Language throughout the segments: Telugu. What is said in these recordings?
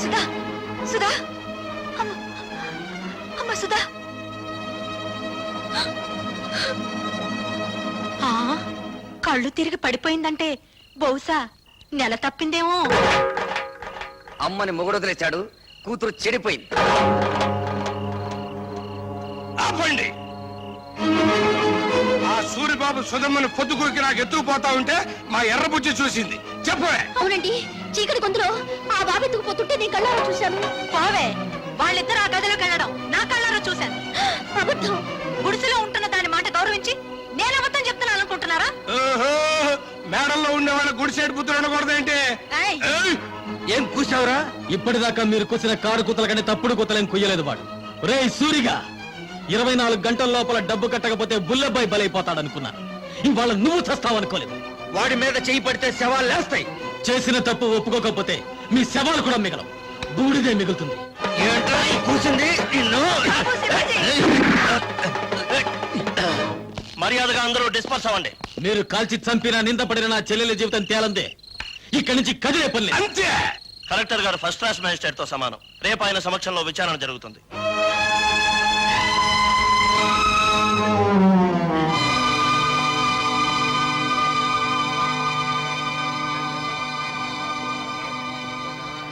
సుధా సుధా అమ్మ సుధా కళ్ళు తిరిగి పడిపోయిందంటే బహుశా నెల తప్పిందేమో. అమ్మని మొగుడు వదిలేశాడు, కూతురు చెడిపోయింది. ఆపండి. ఆ సూరిబాబు సుధమ్మను పొద్దుకూకి నాకు ఎత్తుకుపోతా ఉంటే మా ఎర్రబుజ్జి చూసింది. చెప్పవే. అవునండి, చీకటి గొంతులో ఆ బాబు ఎత్తుకుపోతుంటే నేను కళ్ళారా చూశాను. బావే, వాళ్ళిద్దరు ఆ గదిలోకి వెళ్ళడం నా కళ్ళారా చూశాను. అబద్ధం. గుడిసెలో ఉంటున్న దాని మాట గౌరవించి నేను అబద్ధం చెప్తున్నాను అనుకుంటున్నారా? మేడల్లో ఉండే వాళ్ళ గుడిసేడు బుద్ధులు ఉండకూడదేంటి? ఏం కూసావురా? ఇప్పటిదాకా మీరు కూసిన కారు కూతల కంటే తప్పుడు కూతలేం కుయ్యలేదు వాడు. రే సూరిగా, 24 గంటల లోపల డబ్బు కట్టకపోతే బుల్లబ్బాయి బలైపోతాడనుకున్నాను. ఇవాళ నువ్వు చస్తావనుకోలేదు. వాడి మీద చేయి పడితే శవాలు లేస్తాయి. చేసిన తప్పు ఒప్పుకోకపోతే మీ శవాలు కూడా మిగలవు, బూడిదే మిగులుతుంది. ఏంట్రా కూసింది నిన్ను? మర్యాదగా అందరూ డిస్పర్స్ అవ్వండి. మీరు కాల్చి చంపినా నిందపడిన నా చెల్లెల జీవితం తేలందే. ఇక్కడి నుంచి కదిలే పని లేదు. అంతే. కలెక్టర్ గారు ఫస్ట్ క్లాస్ మ్యాజిస్ట్రేట్ తో సమానం. రేపు ఆయన సమక్షంలో విచారణ జరుగుతుంది.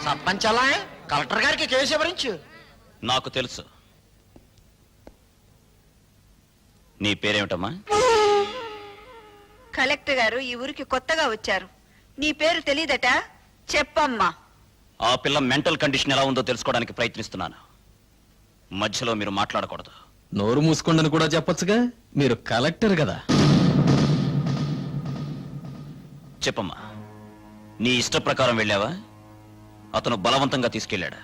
సర్పంచ్ అలా కలెక్టర్ గారికి కేసు ఎవరించు. నాకు తెలుసు. నీ పేరేమిటమ్మా? కలెక్టర్ గారు ఈ ఊరికి కొత్తగా వచ్చారు. నీ పేరు తెలీదట? చెప్పమ్మా. ఆ పిల్ల మెంటల్ కండిషన్ ఎలా ఉందో తెలుసుకోవడానికి ప్రయత్నిస్తున్నాను. మధ్యలో మీరు మాట్లాడకూడదు. నోరు మూసుకోండని కూడా చెప్పొచ్చుగా, మీరు కలెక్టర్ కదా. చెప్పమ్మా, నీ ఇష్ట ప్రకారం వెళ్ళావా? అతను బలవంతంగా తీసుకెళ్ళాడా?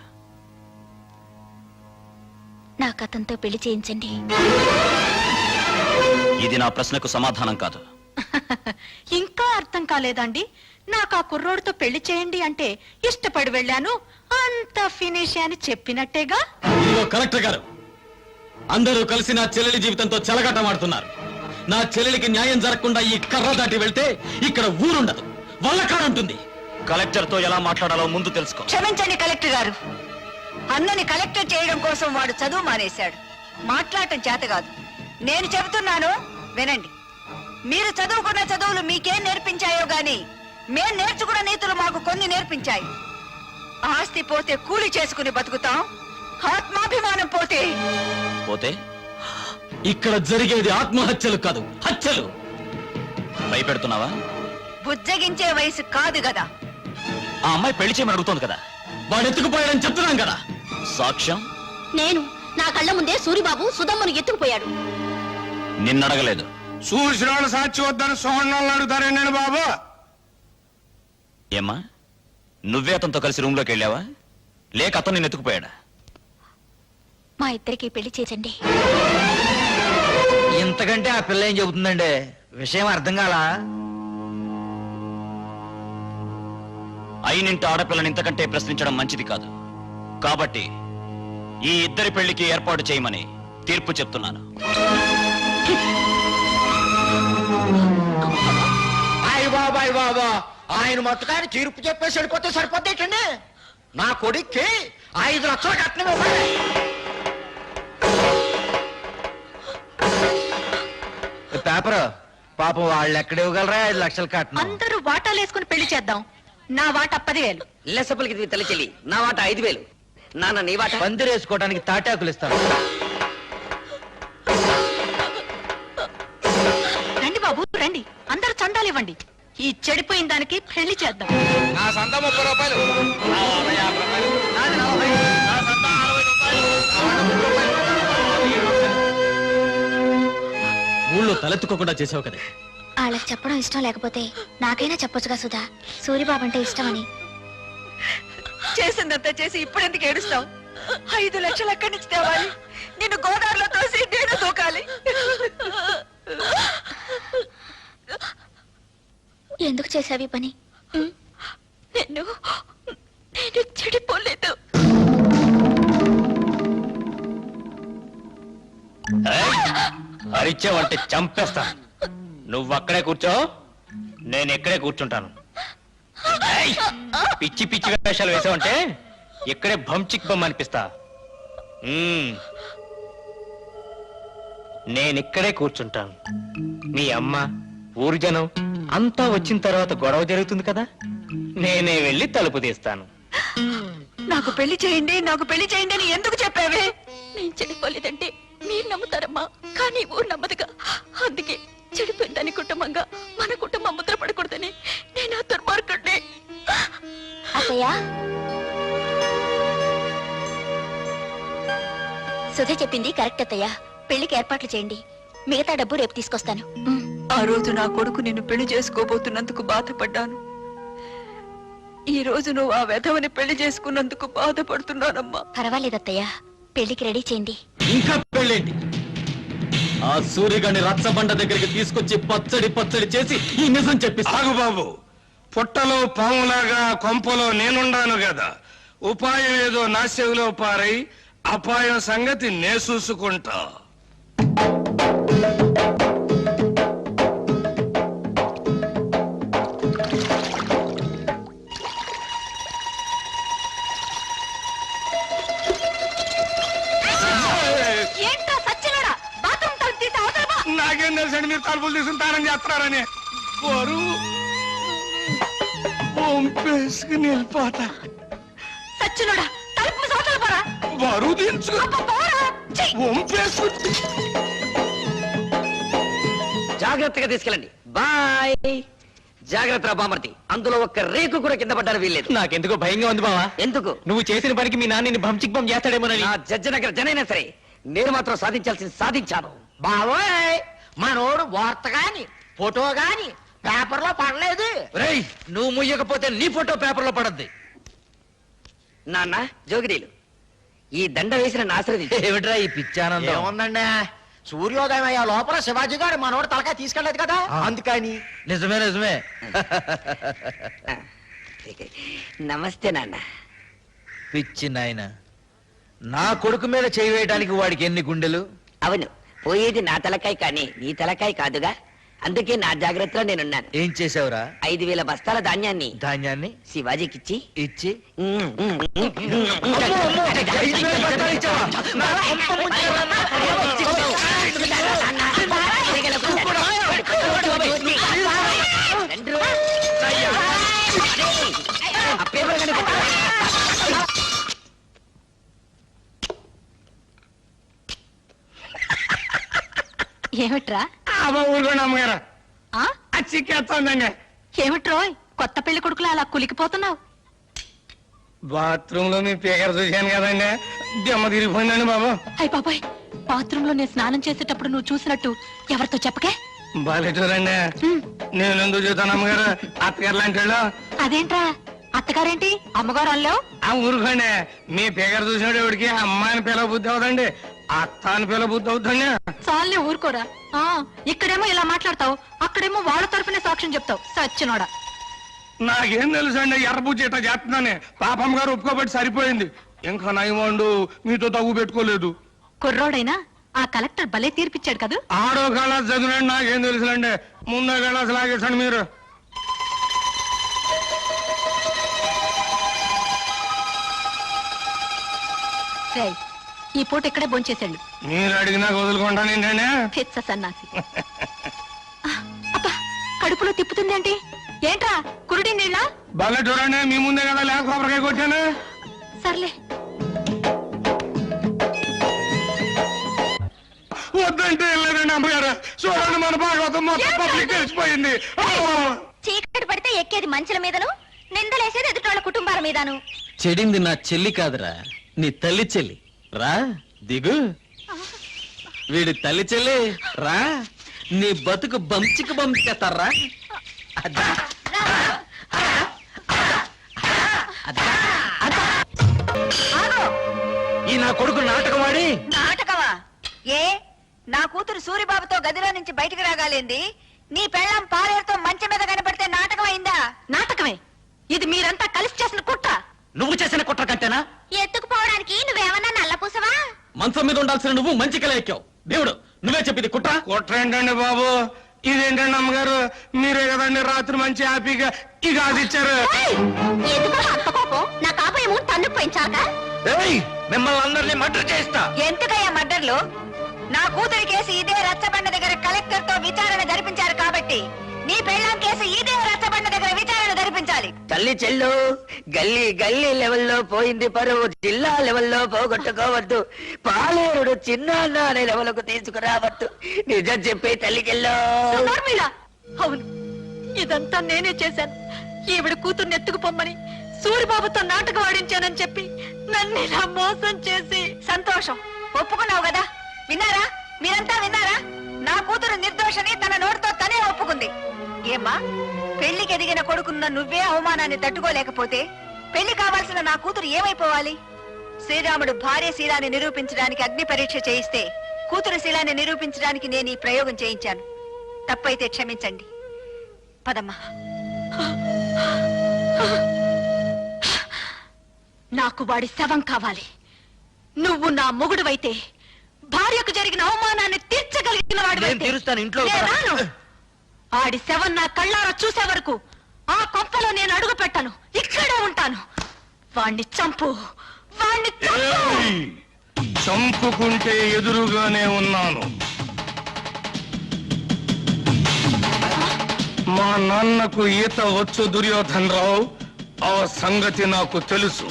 నాకు అతనితో పెళ్లి చేయించండి. ఇది నా ప్రశ్నకు సమాధానం కాదు. ఇంకా అర్థం కాలేదండి? నాకు ఆ కుర్రోడితో పెళ్లి చేయండి అంటే ఇష్టపడి వెళ్ళాను, అంత ఫినిష్ అని చెప్పినట్టేగా. ఇదిగో కలెక్టర్ గారు, అందరూ కలిసి నా చెల్లెలి జీవితంతో చెలగాటమాడుతున్నారు. నా చెల్లెలికి న్యాయం జరగకుండా ఈ కర్ర దాటి వెళ్తే ఇక్కడ ఊరుండదు, వల్లకాడుంటుంది. కలెక్టర్ తో ఎలా మాట్లాడాలో ముందు తెలుసుకో. క్షమించండి కలెక్టర్ గారు, అన్నని కలెక్టర్ చేయడం కోసం వాడు చదువు మానేశాడు. మాట్లాడటం చేత కాదు. నేను చెబుతున్నాను వినండి. మీరు చదువుకున్న చదువులు మీకేం నేర్పించాయో గాని మేం నేర్చుకున్న నీతులు మాకు కొన్ని నేర్పించాయి. ఆస్తి పోతే కూలి చేసుకుని బతుకుతాం, ఆత్మాభిమానం పోతే పోతే ఇక్కడ జరిగేది ఆత్మహత్యలు కాదు, హత్యలు. భయపెడుతున్నావా? బుజ్జగించే వయసు కాదు కదా. ఆ అమ్మాయి పెళ్లి చేయమని అడుగుతోంది కదా. వాడు ఎత్తుకుపోయాడని చెప్తున్నాం కదా. సాక్ష్యం? నేను నా కళ్ళ ముందే సూరిబాబు సుధమ్మను ఎత్తుకుపోయాడు. నిన్నడగలేదు. చూసిన వాళ్ళు సాక్షి వద్దని సోహన్నాళ్ళు అడుగుతారేండి బాబు? ఏమ్మా, నువ్వే అతనితో కలిసి రూమ్ లోకి వెళ్ళావా, లేక అతను నిన్ను ఎత్తుకుపోయాడా? మా ఇద్దరికి పెళ్లి చేయండి. ఇంతకంటే ఆ పిల్ల ఏం చెబుతుందండి? విషయం అర్థం కాలా? అయినింటి ఆడపిల్లని ఇంతకంటే ప్రశ్నించడం మంచిది కాదు. కాబట్టి ఈ ఇద్దరి పెళ్లికి ఏర్పాటు చేయమని తీర్పు చెప్తున్నాను. బాబాయ్ బాబా, ఆయన మొత్తకాయని తీర్పు చెప్పేసి వెళ్ళిపోతే సరిపోతేటండి. నా కొడుక్కి 5 లక్షల కట్నం ఇవ్వాలి. పేపర్ పాపం వాళ్ళు ఎక్కడ ఇవ్వగలరా 5 లక్షలు కట్నం? అందరూ వాటాలు వేసుకుని పెళ్లి చేద్దాం. నా వాట 10,000. లెసపలికి తల్లి చెల్లి, నా వాట 5,000. నాన్న నీ వాట? పందిరేసుకోవడానికి తాటాకులు ఇస్తాను. రండి బాబు రండి, అందరూ చందాలు ఇవ్వండి. ఈ చెడిపోయిన దానికి పెళ్లి చేద్దాం. నా సంత 30 రూపాయలు. ఊళ్ళో తలెత్తుకోకుండా చేసావు కదా. వాళ్ళకి చెప్పడం ఇష్టం లేకపోతే నాకైనా చెప్పొచ్చుగా సుధా, సూరిబాబు అంటే ఇష్టమని. చేసిందంతా చేసి ఇప్పుడెందుకు ఏడుస్తావు? 5 లక్షలు ఎక్కడి నుంచి తేవాలి? నిన్ను గోదావరిలో తోసి నేను దూకాలి. ఎందుకు చేసావి పని? నేను చెడిపోలేదు. అరిచావంటే చంపేస్తా. నువ్వు అక్కడే కూర్చో, నేను ఇక్కడే కూర్చుంటాను. పిచ్చి పిచ్చి వేషాలు వేసావంటే ఇక్కడే భంచిక్ బొమ్మ అనిపిస్తా. నేనిక్కడే కూర్చుంటాను. మీ అమ్మ, ఊరు జనం అంతా వచ్చిన తర్వాత గొడవ జరుగుతుంది కదా, నేనే వెళ్ళి తలుపు తీస్తాను. నాకు పెళ్లి చేయండి, నాకు పెళ్లి చేయండి అని ఎందుకు చెప్పావే? నేను చెడిపోలేదంటే మీరు నమ్ముతారమ్మా, కానీ ఊరు నమ్మదుగా. అందుకే చెడిపోయిందని కుటుంబంగా మన కుటుంబం ముద్ర పడకూడదని నేను ఆ దుర్మార్గుడిని. అత్తయ్య, సుధ చెప్పింది కరెక్ట్ అత్తయ్య. పెళ్లికి ఏర్పాట్లు చేయండి, మిగతా డబ్బు రేపు తీసుకొస్తాను. ఆ రోజు నా కొడుకు నిన్ను పెళ్లి చేసుకోబోతున్నందుకు బాధపడ్డాను. ఈ రోజు నువ్వు ఆ వెధవని పెళ్లి చేసుకున్నందుకు బాధపడుతున్నానమ్మా. పర్వాలేదు అత్తయ్య, పెళ్లికి రెడీ చేయండి. ఇంకా పెళ్ళేంటి? ఆ సూర్యగాని రచ్చబండ దగ్గరికి తీసుకొచ్చి పచ్చడి పచ్చడి చేసి ఈ నిజం చెప్పిస్తా. ఆగు బాబు, పుట్టలో పాములాగా కొంపలో నేనుండాను కదా, ఉపాయం ఏదో నా చెవిలో పారై అపాయం సంగతి నే చూసుకుంటా. ఏంటో సచ్చినోడా, బాత్రూమ్ తలుపు తీసి అవతల పో. నాకేం తెలుసండి మీరు తలుపులు తీసుకుని తానం చేస్తున్నారని. బరువు వంపేసుకుని వెళ్ళిపోతా. సచ్చినోడా, తలుపు మూసి అవతల పోరా. బరువు దించుకు అబ్బా, పోరా. ఛీ! వంపేసుకు. జాగ్రత్తగా తీసుకెళ్ళండి. బాయ్. జాగ్రత్త బామర్తి, అందులో ఒక్క రేకు కూడా కింద పడ్డారు వీల్లేదు. నాకెందుకో భయంగా ఉంది బావా. ఎందుకు? నువ్వు చేసిన పనికి మీ నాన్నని భంచిక్ బొమ్మ చేస్తాడేమోనని. నా జడ్జనగర్ జనైనా సరే నేను మాత్రం సాధించాల్సింది సాధించాను. బావోయ్, మనోడు వార్త గాని ఫోటో గాని పేపర్ లో పడలేదు. రేయ్, నువ్వు ముయ్యకపోతే నీ ఫోటో పేపర్ లో పడద్ది. నాన్న జోగిరీలు, ఈ దండ వేసిన ఆశ్రదించు. ఏమిట్రా ఈ పిచ్చానందం? ఏముందండి, సూర్యోదయం అయ్యే లోపల శివాజీ గారు మనోడు తలకాయ తీసుకెళ్లేదు కదా, అందుకని. నిజమే నిజమే. నమస్తే నాన్న. పిచ్చి నాయన, నా కొడుకు మీద చేయి వేయడానికి వాడికి ఎన్ని గుండెలు? అవును, పోయేది నా తలకాయ కానీ నీ తలకాయ కాదుగా, అందుకే నా జాగ్రత్తలో నేనున్నాను. ఏం చేసావురా? 5,000 బస్తాల ధాన్యాన్ని ధాన్యాన్ని శివాజీకిచ్చి ఇచ్చి ఏమిట్రా? ఊరుకోండి అమ్మగారు, ఆ? చిక్కేస్తుందండి. ఏమిట్రోయ్, కొత్త పెళ్లి కొడుకులు అలా కులికిపోతున్నావు? బాత్రూమ్ లో మీ పేకర చూశాను కదండి, దెమ్మ తిరిగిపోయిందండి బాబు. అయ్య బాబాయ్, బాత్రూమ్ లో నేను స్నానం చేసేటప్పుడు నువ్వు చూసినట్టు ఎవరితో చెప్పకే. బాలేటూరండి, నేను ఎందుకు చూస్తాను అమ్మగారు, అత్తగారు లాంటి వాళ్ళు. అదేంట్రా, అత్తగారేంటి అమ్మగారు అల్లో? ఆ ఊరుకోండి, మీ పేకర చూసినప్పుడు ఎవరికి అమ్మాయిని పిల్ల బుద్ధి అవుతండి, అత్త అని పిల్ల బుద్ధి అవుతుంది. చాలే ఊరుకోరా. ఆ, ఇక్కడేమో ఇలా మాట్లాడతావు, అక్కడేమో వాళ్ళ తరఫునే సాక్ష్యం చెప్తావు. సచ్చినోడా. నాకేం తెలుసు అండి, ఎర్రబుజ్జి ఇట్లా చేస్తున్నానే, పాపమ్మ గారు ఒప్పుకోబట్టి సరిపోయింది. ఇంకా నయమండు మీతో తగ్గు పెట్టుకోలేదు. కుర్రోడైనా ఆ కలెక్టర్ భలే తీర్పిచ్చాడు కదా. ఆడో కళాసు చదివినండి, నాకేం తెలుసులండి, ముందో కళాసు లాగేసండి మీరు. రేయ్, ఈ పూట ఇక్కడే భోంచేసాడు. మీరు అడిగినా వదులుకుంటాను ఏంటండి. పిచ్చ సన్నాసి. ఆ, అబ్బా, కడుపులో తిప్పుతుందేంటి? ఏంట్రా, కురుడి నీళ్ళ? భలే చూడండి, మీ ముందే కదా లేక కొబ్బరికాయ కొట్టాను. సర్లే. వద్దంటే వెళ్ళలేదండి అమ్మగారు, చూడండి మన భాగవతం మొత్తం పబ్లిక్ తెలిసిపోయింది. చీకటి పడితే ఎక్కేది మంచుల మీదను, నిందలేసేది ఎదుటోళ్ళ కుటుంబాల మీదను. చెడింది నా చెల్లి కాదురా, నీ తల్లి చెల్లి. రా దిగు. వీడి తల్లి చెల్లి రా, నీ బతుకు బంచికి బంచేస్తారా. ఈ నా కొడుకు నాటకమాడి. నాటకమా? ఏ, నా కూతురు సూరిబాబుతో గదిలో నుంచి బయటికి రాగాలేంది? నీ పెళ్ళం పాలేరుతో మంచం మీద కనపడితే నాటకం అయిందా? నాటకమే. ఇది మీరంతా కలిసి చేసిన కుట్ర. నువ్వు చేసిన కుట్ర కంటేనా? ఎత్తుకుపోవడానికి నువ్వేమన్నా నల్లపూసవా? మంచం మీద ఉండాల్సిన నువ్వు మంచి కల ఎక్కావు. దేవుడు, నువ్వే చెప్పింది కుట్ర. కుట్ర ఏంటండి బాబు, ఇదేంటండి అమ్మగారు, మీరే కదండి రాత్రి మంచి హ్యాపీగా ఈ గాజు ఇచ్చారు. ఎందుకు అంత కోపం? నా కాబోయేమో తన్నుకు పోయించాక మిమ్మల్ని అందరినీ మర్డర్ చేస్తా. ఎందుకయ్యా మర్డర్లు? నా కూతురి కేసు ఇదే రచ్చబండ దగ్గర కలెక్టర్ తో విచారణ జరిపించారు కాబట్టి నీ పెళ్ళాం కేసు ఇదే రచ్చబండ దగ్గర విచారణ జరిపించాలి. తల్లి చెల్లు గల్లీ గల్లీ లెవెల్లో పోయింది పరువు, జిల్లా లెవెల్లో పోగొట్టుకోవద్దు, పాలేరుడు చిన్న అనే లెవెల్కు తీసుకురావద్దు. నిజం చెప్పే తల్లి చెల్లు. అవును, ఇదంతా నేనే చేశాను. ఈవిడ కూతుర్ని ఎత్తుకుపోమ్మని సూరిబాబుతో నాటకం ఆడించానని చెప్పి నన్ను ఇలా మోసం చేసి. సంతోషం, ఒప్పుకున్నావు కదా. విన్నారా, మీరంతా విన్నారా? నా కూతురు నిర్దోషని తన నోటితో తనే ఒప్పుకుంది. ఏమ్మా, పెళ్లికి ఎదిగిన కొడుకున్న నువ్వే అవమానాన్ని తట్టుకోలేకపోతే పెళ్లి కావాల్సిన నా కూతురు ఏమైపోవాలి? శ్రీరాముడు భార్య శీలాన్ని నిరూపించడానికి అగ్ని పరీక్ష చేయిస్తే కూతురు శీలాన్ని నిరూపించడానికి నేను ఈ ప్రయోగం చేయించాను. తప్పైతే క్షమించండి. పదమ్మా. నాకు వాడి శవం కావాలి. నువ్వు నా మొగుడువైతే భార్యకు జరిగిన అవమానాన్ని తీర్చగలిగిన నేను తీరుస్తాను. ఇంట్లో ఆడి శవం నా కళ్ళారా చూసే వరకు ఆ కొంపలో నేను అడుగు పెట్టను. ఇక్కడే ఉంటాను. వాణ్ణి చంపు, వాణ్ణి చంపుకుంటే ఎదురుగానే ఉన్నాను. మా నాన్నకు ఈత వచ్చు దుర్యోధన్ రావు, ఆ సంగతి నాకు తెలుసు.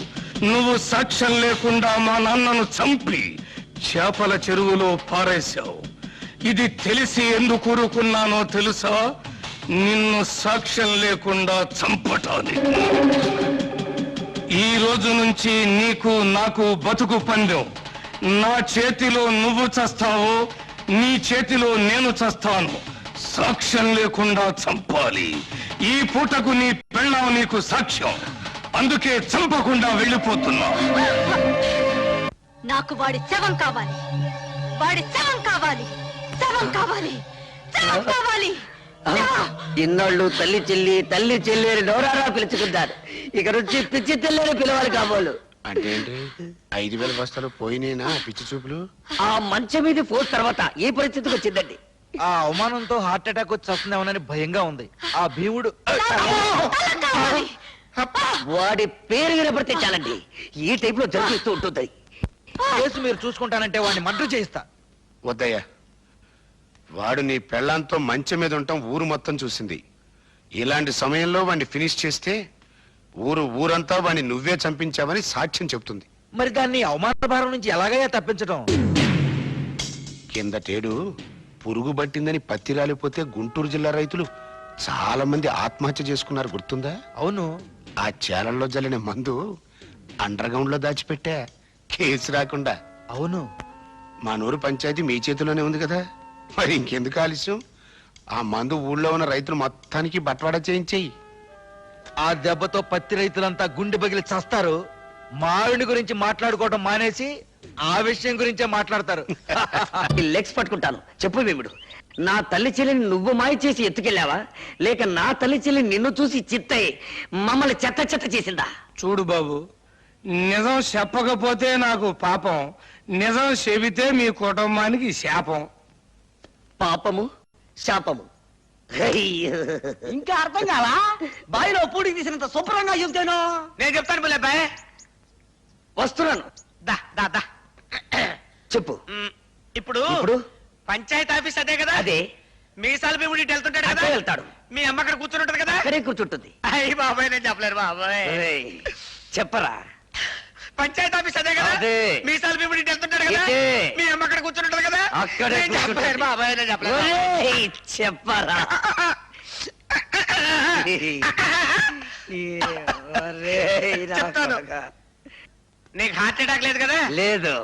నువ్వు సాక్ష్యం లేకుండా మా నాన్నను చంపి చేపల చెరువులో పారేశావు. ఇది తెలిసి ఎందుకు ఊరుకున్నానో తెలుసా? నిన్ను సాక్ష్యం లేకుండా చంపటానికి. ఈ రోజు నుంచి నీకు నాకు బతుకు పందెం. నా చేతిలో నువ్వు చస్తావో, నీ చేతిలో నేను చస్తాను. సాక్ష్యం లేకుండా చంపాలి. ఈ పూటకు నీ పెళ్ళాం నీకు సాక్ష్యం. అందుకే చంపకుండా వెళ్ళిపోతున్నా. నాకు వాడి శవం కావాలి. వాడి శవం కావాలి. శవం కావాలి. శవం కావాలి. ఇన్నాళ్ళు తల్లి చెల్లి తల్లి చెల్లి అని నోరారా పిలుచుకుంటారు. ఇక నుంచి పిచ్చి తెల్లని పిలవాలి కాబోలు. అంటే 5,000 బస్తాలు పోయినేనా పిచ్చి చూపులు? ఆ మంచం మీద పోస్ట్ తర్వాత ఈ పరిస్థితికి వచ్చిందండి. ఆ అవమానంతో హార్ట్ అటాక్ వచ్చి వస్తుందేమోనని భయంగా ఉంది. ఆ భీముడు వాడి పేరు వినపడితే చాలండి ఈ టైప్ లో జరిపిస్తూ ఉంటుంది. కేసు మీరు చూసుకుంటానంటే వాడిని మర్డర్ చేయిస్తా. వద్దయ్యా, వాడు నీ పెళ్ళాంతో మంచం మీద ఉండటం ఊరు మొత్తం చూసింది. ఇలాంటి సమయంలో వాడిని ఫినిష్ చేస్తే ఊరంతా వాడిని నువ్వే చంపించావని సాక్ష్యం చెప్తుంది. మరి దాన్ని అవమాన భారం నుంచి ఎలాగయ్యా తప్పించడం? కిందటేడు పురుగు పట్టిందని పత్తి రాలిపోతే గుంటూరు జిల్లా రైతులు చాలా మంది ఆత్మహత్య చేసుకున్నారు, గుర్తుందా? అవును. ఆ చేలల్లో జల్లిన మందు అండర్ గ్రౌండ్ లో దాచిపెట్టా, కేసు రాకుండా. అవును. మా నూరు పంచాయతీ మీ చేతిలోనే ఉంది కదా, మరి ఇంకెందుకు ఆలస్యం? ఆ మందు ఊళ్ళో ఉన్న రైతులు మొత్తానికి బట్వాడా చేయించేయి. ఆ దెబ్బతో పత్తి రైతులంతా గుండె పగిలి చస్తారు. మావిడి గురించి మాట్లాడుకోవడం మానేసి ఆ విషయం గురించే మాట్లాడతారు. లెగ్స్ పట్టుకుంటాను. చెప్పు భీముడు, నా తల్లి చెల్లిని నువ్వు మాయ చేసి ఎత్తుకెళ్ళావా, లేక నా తల్లి చెల్లి నిన్ను చూసి చిత్తయి మమ్మల్ని చెత్త చెత్త చేసిందా? చూడు బాబు, నిజం చెప్పకపోతే నాకు పాపం, నిజం చెబితే మీ కుటుంబానికి శాపం. పాపము శాపము ఇంకా అర్థం కావా? బావిలో పూడి తీసినంత శుభ్రంగా చెబుతాను. నేను చెప్తాను పిల్లబ్బాయ్. వస్తున్నాను. దా దా దా చెప్పు. ఇప్పుడు ఇప్పుడు పంచాయతీ ఆఫీస్ అదే కదా? అదే. మీసాల భీముడి వెళ్తుంటాడు కదా? అక్కడే వెళ్తాడు. మీ అమ్మ అక్కడ కూర్చుని ఉంటది కదా? అక్కడే కూర్చుంటుంది. అయ్యి బాబాయ్, నేను చెప్పలేరు బాబాయ్. ఏయ్, చెప్పరా. పంచాయతీ ఆఫీస్ అదే కదా? అదే. మీసాల భీముడి వెళ్తుంటాడు కదా? ఇదే. మీ అమ్మ అక్కడ కూర్చుని ఉంటది కదా? అక్కడే నేను చెప్పలేరు బాబాయ్, నేను చెప్పలేరు. ఒరేయ్, చెప్పరా. ఒరేయ్, నా చెప్తాను. కొడుకా. నీకు హార్ట్ అటాక్ లేదు కదా? లేదు.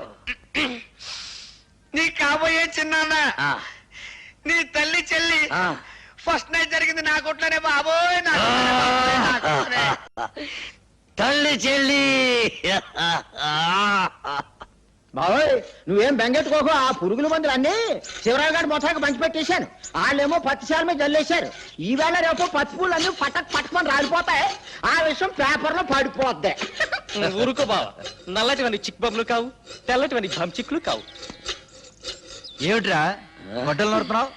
నీ కాబోయే చిన్నాన్న, ఆ, నీ తల్లి చెల్లి ఆ. ఫస్ట్ నైట్ జరిగింది నా కొట్లోనే బాబోయ్. నా కొట్లోనే బాబోయ్, నా కొట్లోనే. తల్లి చెల్లి. బాబోయ్, నువ్వేం బెంగెట్టుకోకు. ఆ పురుగుల మందులు అన్ని శివరావు గారి మొత్తానికి పంచి పెట్టేశాను. వాళ్ళేమో పత్తిశాల మీద జల్లేశారు. ఈవేళ రేపు పత్తి పూలు అన్ని పట్టుకొని రాలిపోతాయి. ఆ విషయం పేపర్ లో పడిపోద్ది. ఊరుకో బావ, నల్లటివన్నీ చిక్ బొమ్మలు కావు, తెల్లటివన్నీ చిక్కులు కావు. ఏమిట్రా గొడ్డలు నడుపుతున్నావు?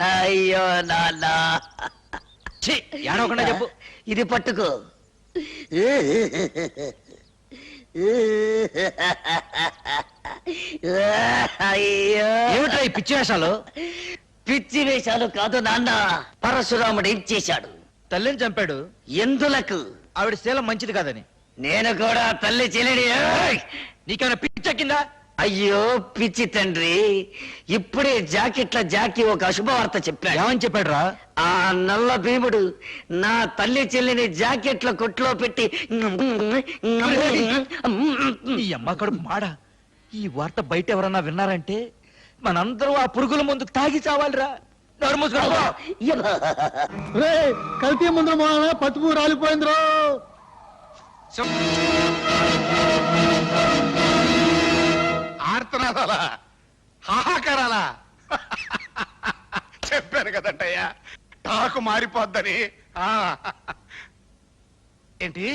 అయ్యో నాన్న, ఏడవకుండా చెప్పు. ఇది పట్టుకో. ఏమిట్రా ఈ పిచ్చి వేషాలు? పిచ్చి వేషాలు కాదు నాన్న. పరశురాముడు ఏం చేశాడు? తల్లిని చంపాడు. ఎందులకు? ఆవిడ శీలం మంచిది కాదని. నేను కూడా తల్లి చెల్లిని. నీకేమైనా పిచ్చెక్కిందా? అయ్యో పిచ్చి తండ్రి, ఇప్పుడే జాకీ ఒక అశుభవార్త చెప్పాడు. ఏమని చెప్పాడు రా? ఆ నల్ల భీముడు నా తల్లి చెల్లిని జాకెట్ల కొట్లో పెట్టి ఈ అమ్మ కడుపు మాడ. ఈ వార్త బయట ఎవరన్నా విన్నారంటే మనందరూ ఆ పురుగుల ముందు తాగి చావాలిరా. నోరు మూసుకో. కల్తీ ముందు పసుపు రాలిపోయిందిరో. ఆర్తనాదాలా, హాహాకారాలా? చెప్పాను కదంటయ్యా, టాకు మారిపోద్దని. ఆ. ఏంటి?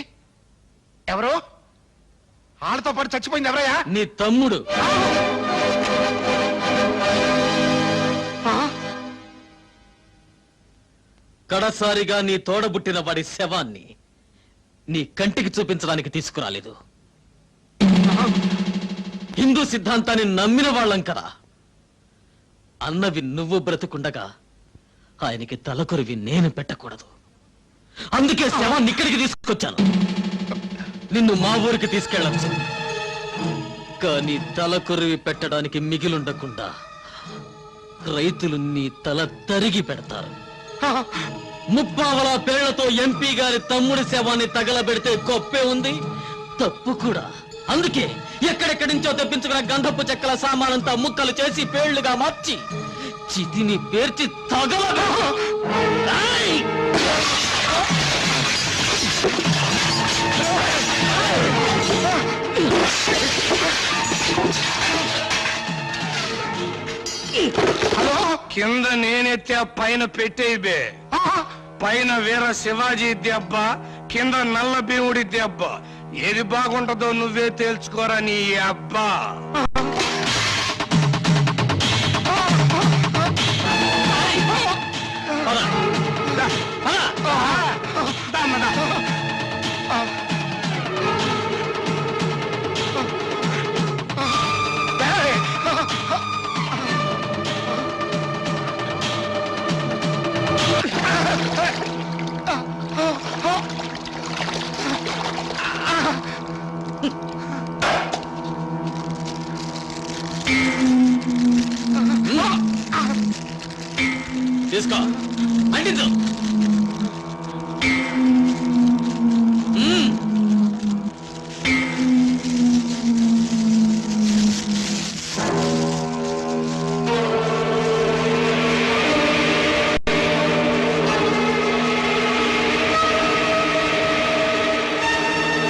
ఎవరు? వాళ్ళతో పాటు చచ్చిపోయింది ఎవరయ్యా? నీ తమ్ముడు. కడసారిగా నీ తోడబుట్టిన వాడి శవాన్ని నీ కంటికి చూపించడానికి తీసుకురాలేదు. హిందూ సిద్ధాంతాన్ని నమ్మిన వాళ్ళం కదా. అన్నవి నువ్వు బ్రతుకుండగా ఆయనకి తలకొరివి నేను పెట్టకూడదు. అందుకే శవాన్ని ఇక్కడికి తీసుకొచ్చాను. నిన్ను మా ఊరికి తీసుకెళ్ళచ్చు, కానీ తలకొరివి పెట్టడానికి మిగిలుండకుండా రైతులు నీ తల తరిగి పెడతారు. ముప్పావల పేళ్లతో ఎంపీ గారి తమ్ముడి శవాన్ని తగలబెడితే గొప్పే ఉంది, తప్పు కూడా. అందుకే ఎక్కడెక్కడి నుంచో తెప్పించుకున్న గంధపు చెక్కల సామానంతా ముక్కలు చేసి పేళ్లుగా మార్చి చితిని పేర్చి తగల. కింద నేనెత్తే పైన పెట్టేబే. పైన వీర శివాజీ దెబ్బ, కింద నల్ల భీముడి దెబ్బ. ఏది బాగుంటుందో నువ్వే తేల్చుకోరా నీ అబ్బా. తీసుకో, అంటించు.